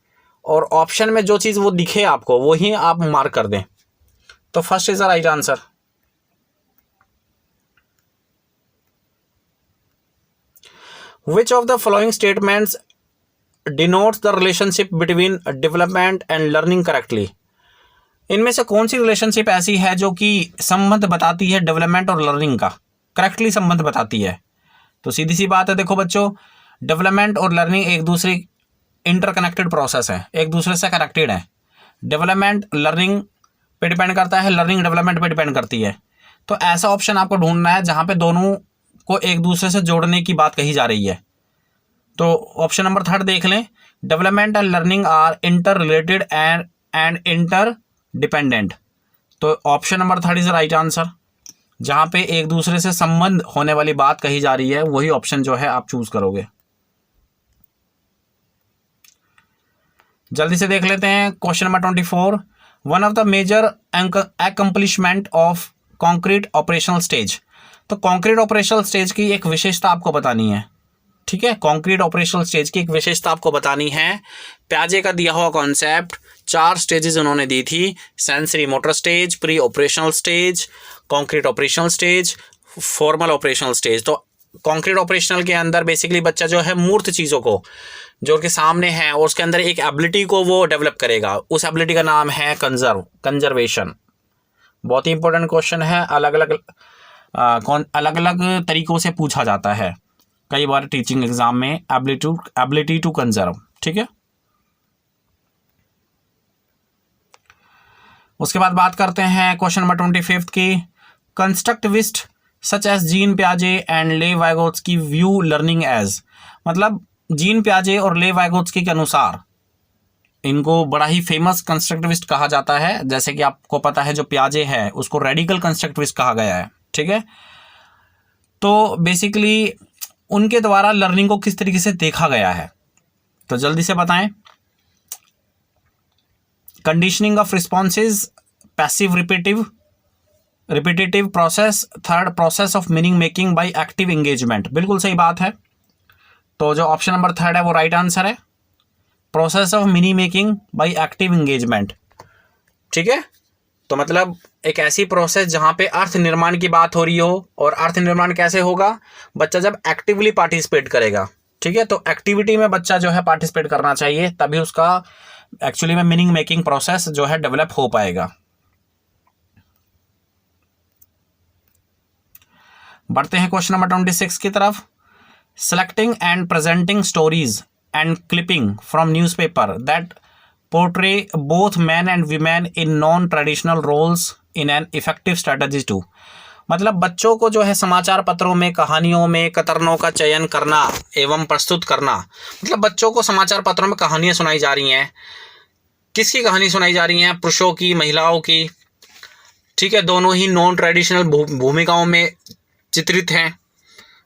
और ऑप्शन में जो चीज वो दिखे आपको वही आप मार्क कर दें। तो first is the right answer. Which of the following statements denotes the relationship between development and learning correctly? इनमें से कौन सी रिलेशनशिप ऐसी है जो कि संबंध बताती है डेवलपमेंट और लर्निंग का, करेक्टली संबंध बताती है? तो सीधी सी बात है, देखो बच्चों, डेवलपमेंट और लर्निंग एक दूसरे इंटरकनेक्टेड प्रोसेस है, एक दूसरे से कनेक्टेड है। डेवलपमेंट लर्निंग पे डिपेंड करता है, लर्निंग डेवलपमेंट पे डिपेंड करती है। तो ऐसा ऑप्शन आपको ढूंढना है जहां पे दोनों को एक दूसरे से जोड़ने की बात कही जा रही है। तो ऑप्शन नंबर 3 देख लें, development and learning are interrelated and interdependent. तो option number 3 is right answer, जहां पे एक दूसरे से संबंध होने वाली बात कही जा रही है, वही ऑप्शन जो है आप चूज करोगे। जल्दी से देख लेते हैं question number 24, one of the major accomplishment of concrete operational stage. तो कॉन्क्रीट ऑपरेशनल स्टेज की एक विशेषता आपको बतानी है, ठीक है, कॉन्क्रीट ऑपरेशनल स्टेज की एक विशेषता आपको बतानी है। प्याजे का दिया हुआ कॉन्सेप्ट 4 स्टेजेस उन्होंने दी थी, sensory motor stage, pre operational stage, concrete operational stage, formal operational stage. तो कॉन्क्रीट ऑपरेशनल के अंदर बेसिकली बच्चा जो है मूर्त चीज़ों को जो उसके सामने है और उसके अंदर एक एबिलिटी को वो डेवलप करेगा। उस एबिलिटी का नाम है कंजर्वेशन। बहुत ही इंपॉर्टेंट क्वेश्चन है, अलग अलग तरीकों से पूछा जाता है कई बार टीचिंग एग्जाम में, एबिलिटी टू कंजर्व, ठीक है। उसके बाद बात करते हैं क्वेश्चन नंबर 25 की, कंस्ट्रक्टिविस्ट सच एज जीन प्याजे and Lev Vygotsky view learning as. मतलब जीन प्याजे और लेव वाइगोत्स्की के अनुसार इनको बड़ा ही फेमस कंस्ट्रक्टिविस्ट कहा जाता है। जैसे कि आपको पता है जो प्याजे है उसको रेडिकल कंस्ट्रक्टिविस्ट कहा गया है, ठीक है। तो बेसिकली उनके द्वारा लर्निंग को किस तरीके से देखा गया है, तो जल्दी से बताएं। Conditioning of responses, passive repetitive process, third process of meaning making by active engagement. बिल्कुल सही बात है। तो जो ऑप्शन नंबर 3 है वो राइट आंसर है, process of meaning making by active engagement, ठीक है। तो मतलब एक ऐसी प्रोसेस जहां पे अर्थ निर्माण की बात हो रही हो, और अर्थ निर्माण कैसे होगा? बच्चा जब एक्टिवली पार्टिसिपेट करेगा, ठीक है। तो एक्टिविटी में बच्चा जो है पार्टिसिपेट करना चाहिए, तभी उसका एक्चुअली में मीनिंग मेकिंग प्रोसेस जो है डेवलप हो पाएगा। बढ़ते हैं क्वेश्चन नंबर 26 की तरफ, selecting and presenting stories and clipping from newspaper that portray both men and women in non-traditional roles in an effective strategy too। मतलब बच्चों को जो है समाचार पत्रों में, कहानियों में कतरनों का चयन करना एवं प्रस्तुत करना। मतलब बच्चों को समाचार पत्रों में कहानियां सुनाई जा रही हैं। किसकी कहानी सुनाई जा रही हैं? पुरुषों की, महिलाओं की। ठीक है, दोनों ही नॉन ट्रेडिशनल भूमिकाओं में चित्रित हैं।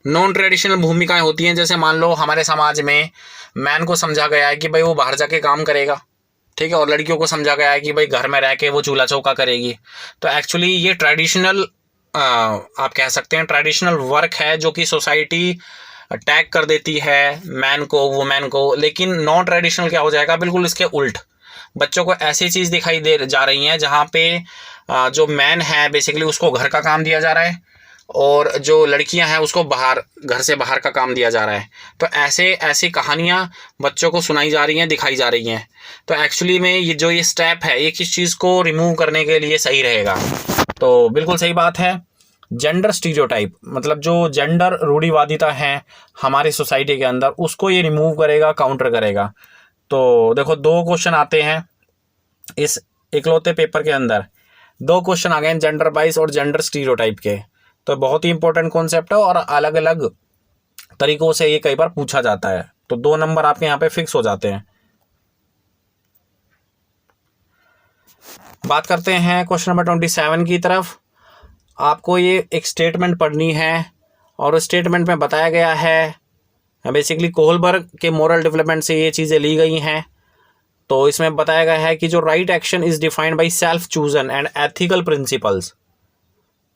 नॉन ट्रेडिशनल भूमिकाएं होती हैं, जैसे मान लो हमारे समाज में मैन को समझा गया है कि भाई वो बाहर जाके काम करेगा, ठीक है, और लड़कियों को समझा गया है कि भाई घर में रह के वो चूल्हा चौका करेगी। तो एक्चुअली ये ट्रेडिशनल, आप कह सकते हैं ट्रेडिशनल वर्क है, जो कि सोसाइटी टैग कर देती है मैन को, वुमेन को। लेकिन नॉन ट्रेडिशनल क्या हो जाएगा? बिल्कुल इसके उल्ट। बच्चों को ऐसी चीज़ दिखाई दे जा रही हैं जहाँ पे जो मैन है बेसिकली उसको घर का काम दिया जा रहा है, और जो लड़कियां हैं उसको बाहर, घर से बाहर का काम दिया जा रहा है। तो ऐसे ऐसी कहानियां बच्चों को सुनाई जा रही हैं, दिखाई जा रही हैं। तो एक्चुअली में ये जो ये स्टेप है, ये किस चीज़ को रिमूव करने के लिए सही रहेगा? तो बिल्कुल सही बात है, जेंडर स्टीरियोटाइप, मतलब जो जेंडर रूढ़िवादिता है हमारी सोसाइटी के अंदर, उसको ये रिमूव करेगा, काउंटर करेगा। तो देखो, 2 क्वेश्चन आते हैं इस इकलौते पेपर के अंदर। 2 क्वेश्चन आ गए हैं जेंडर वाइज और जेंडर स्टीरियोटाइप के। तो बहुत ही इंपॉर्टेंट कॉन्सेप्ट है और अलग अलग तरीकों से ये कई बार पूछा जाता है। तो 2 नंबर आपके यहाँ पे फिक्स हो जाते हैं। बात करते हैं क्वेश्चन नंबर 27 की तरफ। आपको ये एक स्टेटमेंट पढ़नी है और उस स्टेटमेंट में बताया गया है, बेसिकली कोहलबर्ग के मोरल डेवलपमेंट से ये चीज़ें ली गई हैं। तो इसमें बताया गया है कि जो right action is defined by self chosen and ethical principles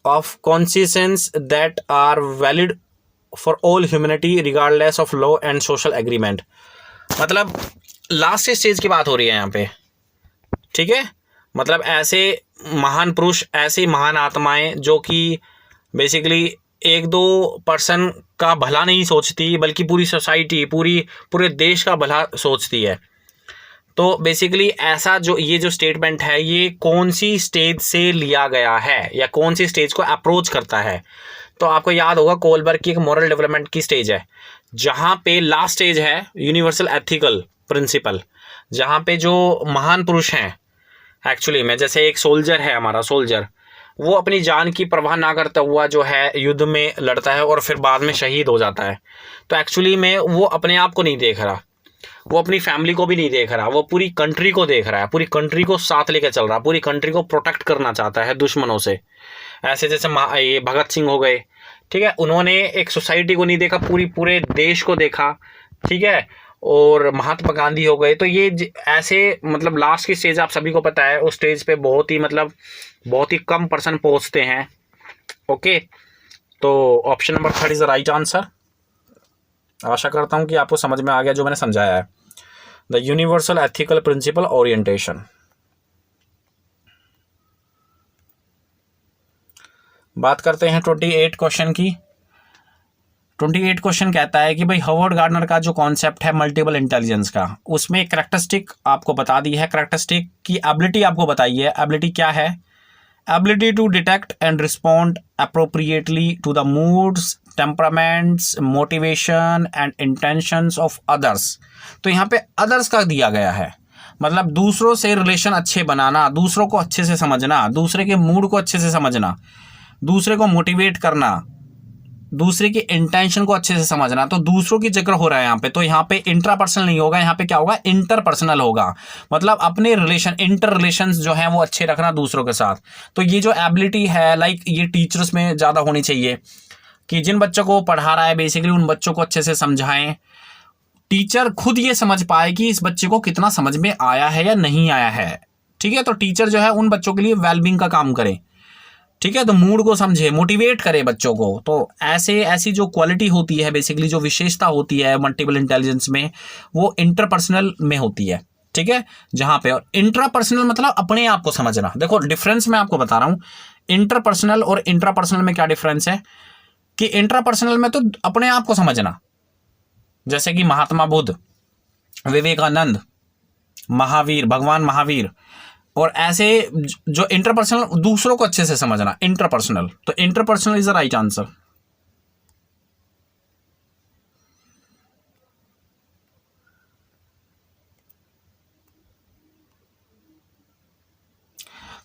of consistence that are valid for all humanity regardless of law and social agreement. मतलब लास्ट स्टेज की बात हो रही है यहाँ पे, ठीक है। मतलब ऐसे महान पुरुष, ऐसी महान आत्माएं जो कि बेसिकली 1-2 पर्सन का भला नहीं सोचती, बल्कि पूरी सोसाइटी, पूरे देश का भला सोचती है। तो बेसिकली ऐसा जो ये जो स्टेटमेंट है, ये कौन सी स्टेज से लिया गया है या कौन सी स्टेज को अप्रोच करता है? तो आपको याद होगा कोहलबर्ग की एक मॉरल डेवलपमेंट की स्टेज है, जहाँ पे लास्ट स्टेज है यूनिवर्सल एथिकल प्रिंसिपल, जहाँ पे जो महान पुरुष हैं एक्चुअली में, जैसे एक सोल्जर है, हमारा सोल्जर, वो अपनी जान की परवाह ना करता हुआ जो है युद्ध में लड़ता है और फिर बाद में शहीद हो जाता है। तो एक्चुअली में वो अपने आप को नहीं देख रहा, वो अपनी फैमिली को भी नहीं देख रहा, वो पूरी कंट्री को देख रहा है, पूरी कंट्री को साथ लेकर चल रहा है, पूरी कंट्री को प्रोटेक्ट करना चाहता है दुश्मनों से। ऐसे जैसे ये भगत सिंह हो गए, ठीक है, उन्होंने एक सोसाइटी को नहीं देखा, पूरे देश को देखा, ठीक है। और महात्मा गांधी हो गए। तो ये ऐसे मतलब लास्ट की स्टेज आप सभी को पता है, उस स्टेज पे बहुत ही कम पर्सन पहुंचते हैं। ओके, तो option number 3 is the right answer. आशा करता हूं कि आपको समझ में आ गया जो मैंने समझाया है। The universal ethical principle orientation. बात करते हैं 28 क्वेश्चन की। 28 क्वेश्चन कहता है कि भाई हावर्ड गार्डनर का जो कॉन्सेप्ट है मल्टीपल इंटेलिजेंस का, उसमें कैरेक्टरिस्टिक आपको बता दी है, कैरेक्टरिस्टिक की एबिलिटी आपको बताई है। एबिलिटी क्या है? Ability to detect and respond appropriately to the moods, temperaments, motivation and intentions of others. तो यहाँ पे अदर्स का दिया गया है, मतलब दूसरों से रिलेशन अच्छे बनाना, दूसरों को अच्छे से समझना, दूसरे के मूड को अच्छे से समझना, दूसरे को मोटिवेट करना, दूसरे की इंटेंशन को अच्छे से समझना। तो दूसरों की जिक्र हो रहा है यहाँ पे, तो यहाँ पे इंट्रापर्सनल नहीं होगा, यहाँ पे क्या होगा? इंटरपर्सनल होगा। मतलब अपने रिलेशन, इंटर रिलेशंस जो हैं वो अच्छे रखना दूसरों के साथ। तो ये जो एबिलिटी है, लाइक ये टीचर्स में ज़्यादा होनी चाहिए कि जिन बच्चों को पढ़ा रहा है बेसिकली उन बच्चों को अच्छे से समझाएं, टीचर खुद ये समझ पाए कि इस बच्चे को कितना समझ में आया है या नहीं आया है, ठीक है। तो टीचर जो है उन बच्चों के लिए वेलबींग का काम करे, ठीक है। तो मूड को समझे, मोटिवेट करे बच्चों को। तो ऐसी जो क्वालिटी होती है बेसिकली, जो विशेषता होती है मल्टीपल इंटेलिजेंस में, वो इंटरपर्सनल में होती है, ठीक है। जहां पे और इंट्रापर्सनल मतलब अपने आप को समझना। देखो डिफरेंस मैं आपको बता रहा हूं, इंटरपर्सनल और इंट्रापर्सनल में क्या डिफरेंस है कि इंट्रापर्सनल में तो अपने आप को समझना, जैसे कि महात्मा बुद्ध, विवेकानंद, महावीर, भगवान महावीर। और ऐसे जो इंटरपर्सनल, दूसरों को अच्छे से समझना, इंटरपर्सनल। तो interpersonal is the right answer.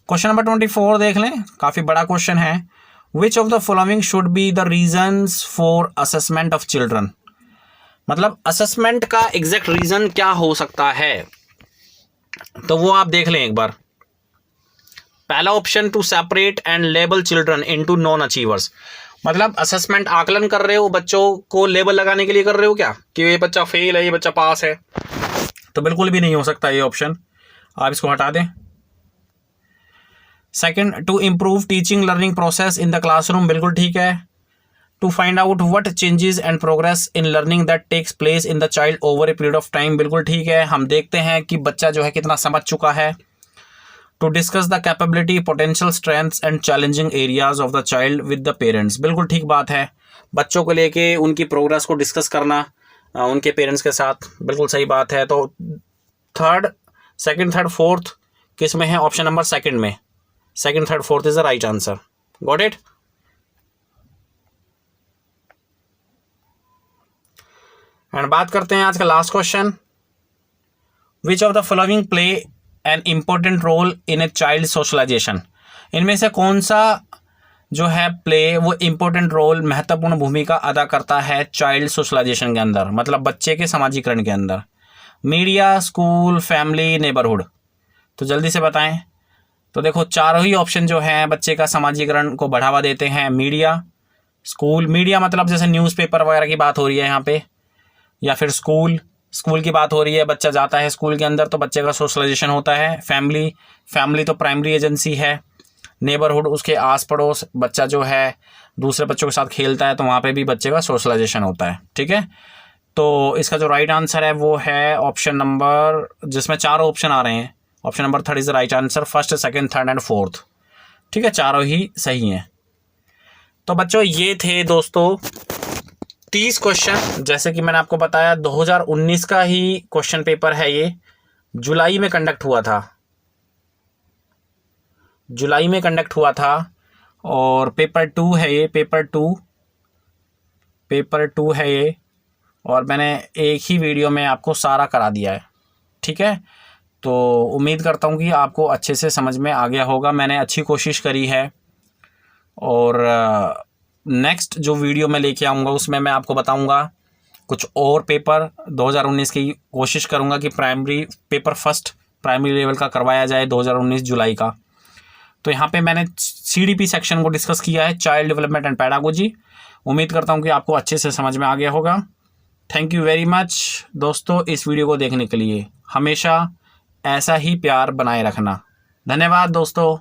Question number 24 देख लें, काफी बड़ा क्वेश्चन है। विच of the following should be the reasons for assessment of children, मतलब असेसमेंट का एग्जैक्ट रीजन क्या हो सकता है, तो वो आप देख लें एक बार। पहला option, to separate and label children into non achievers, मतलब असेसमेंट आकलन कर रहे हो, बच्चों को लेबल लगाने के लिए कर रहे हो क्या, कि ये बच्चा फेल है, ये बच्चा पास है, तो बिल्कुल भी नहीं हो सकता ये ऑप्शन, आप इसको हटा दें। Second, to improve teaching learning process in the classroom, बिल्कुल ठीक है। To find out what changes and progress in learning that takes place in the child over a period of time, बिल्कुल ठीक है, हम देखते हैं कि बच्चा जो है कितना समझ चुका है। To discuss the capability, potential strengths and challenging areas of the child with the parents, बिल्कुल ठीक बात है, बच्चों को लेके उनकी प्रोग्रेस को डिस्कस करना उनके पेरेंट्स के साथ, बिल्कुल सही बात है। तो थर्ड, सेकंड, थर्ड, फोर्थ किस में है, ऑप्शन नंबर सेकंड में, second, third, fourth is the right answer. Got it. And बात करते हैं आज का last question, which of the following play an important role in a child socialisation, इनमें से कौन सा जो है प्ले वो इम्पोर्टेंट रोल, महत्वपूर्ण भूमिका अदा करता है चाइल्ड सोशलाइजेशन के अंदर, मतलब बच्चे के समाजीकरण के अंदर। मीडिया, स्कूल, फैमिली, नेबरहुड, तो जल्दी से बताएं। तो देखो चारों ही ऑप्शन जो हैं बच्चे का समाजीकरण को बढ़ावा देते हैं। मीडिया, स्कूल, मीडिया मतलब जैसे न्यूज़पेपर वगैरह की बात हो रही है यहाँ पे, या फिर स्कूल, स्कूल की बात हो रही है, बच्चा जाता है स्कूल के अंदर तो बच्चे का सोशलाइजेशन होता है। फैमिली, फैमिली तो प्राइमरी एजेंसी है। नेबरहुड, उसके आस पड़ोस, बच्चा जो है दूसरे बच्चों के साथ खेलता है तो वहाँ पे भी बच्चे का सोशलाइजेशन होता है। ठीक है, तो इसका जो राइट आंसर है वो है ऑप्शन नंबर, जिसमें चारों ऑप्शन आ रहे हैं, option number third is the right answer, first, second, third and fourth. ठीक है, चारों ही सही हैं। तो बच्चों ये थे दोस्तों 30 क्वेश्चन, जैसे कि मैंने आपको बताया 2019 का ही क्वेश्चन पेपर है, ये जुलाई में कंडक्ट हुआ था, जुलाई में कंडक्ट हुआ था। और पेपर 2 है ये, पेपर टू है ये, और मैंने एक ही वीडियो में आपको सारा करा दिया है। ठीक है, तो उम्मीद करता हूँ कि आपको अच्छे से समझ में आ गया होगा, मैंने अच्छी कोशिश करी है। और नेक्स्ट जो वीडियो मैं लेके आऊँगा उसमें मैं आपको बताऊँगा कुछ और पेपर 2019 की, कोशिश करूँगा कि primary paper first primary level का करवाया जाए 2019 जुलाई का। तो यहाँ पे मैंने CDP सेक्शन को डिस्कस किया है, चाइल्ड डेवलपमेंट एंड पैडागोजी। उम्मीद करता हूँ कि आपको अच्छे से समझ में आ गया होगा। थैंक यू वेरी मच दोस्तों इस वीडियो को देखने के लिए, हमेशा ऐसा ही प्यार बनाए रखना। धन्यवाद दोस्तों।